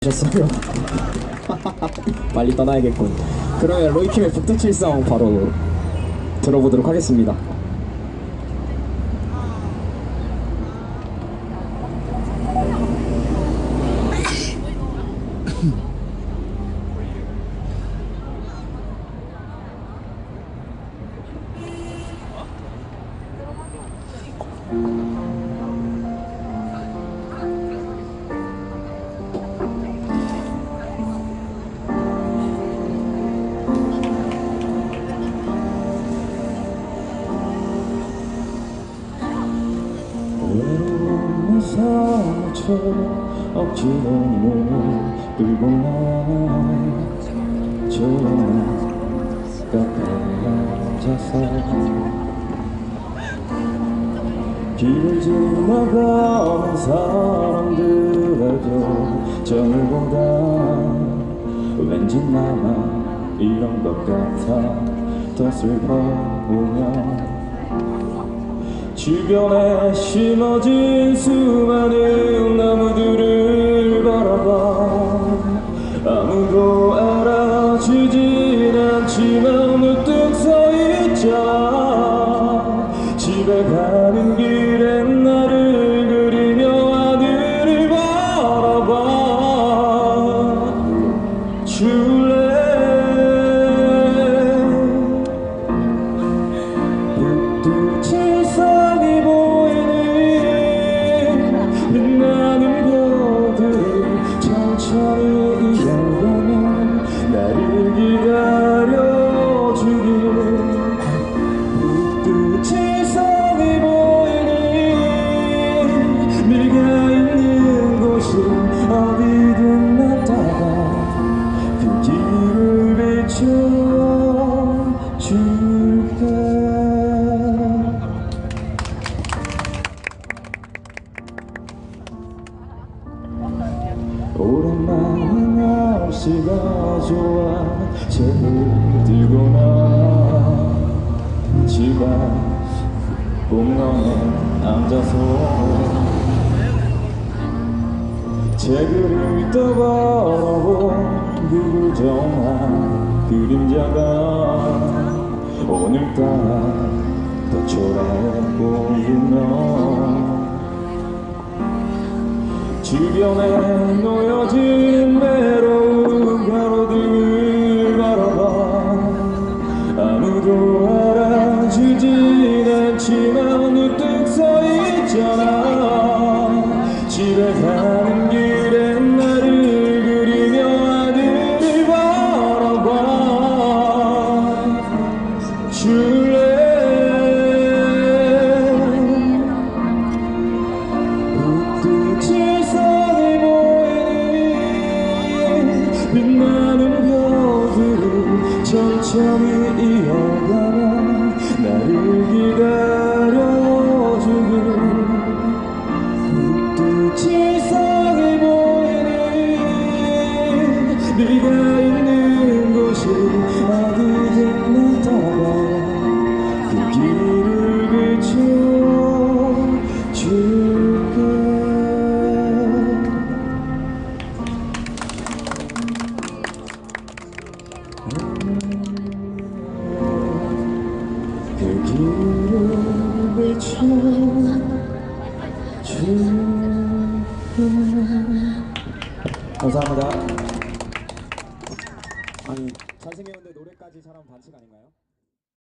셨어요. 빨리 떠나야겠군. 그러면 로이킴의 북두칠성 바로 들어보도록 하겠습니다. 외로움의 상처 억지로 몸을 끌고 나 조용한 카페에 앉아서 길을 지나가는 사람들에도 정을 보다 왠지 나만 이런 것 같아 더 슬퍼보면 주변에 심어진 수많은 나무들을 바라봐 아무도 알아주진 않지만 우뚝 서 있잖아. 집에 가는 길에 나를 그리며 하늘을 바라봐 줄래. 북두칠성이 보이는 빛나는 별들을 천천히 이어가면 나를 기다려주길. 북두칠성이 보이는 네가 있는 곳이 어디든 나타나 그 길을 비춰줄게. 오랜만에 날씨가 좋아 책을 들고 나 집 앞 공원에 앉아서 책을 떠바라본 그 부정한 그림자가 오늘따라 더 초라해 보이며 주변에 놓여진 외로운 가로등을 바라봐 아무도 알아주진 않지만 우뚝 서 있잖아. 집에 가는 길에 나를 그리며 하늘을 바라봐 줄래. 북두칠성이 보이는 빛나는 별들을 천천히 이어가면 나를 기다려주길. 북두칠성이 보이는 네가 있는 곳이 어디든 나타나 그 길을 비춰줄게. 그 길을 비춰줄게. 감사합니다. 아니 잘생겼는데 노래까지 잘하면 반칙 아닌가요?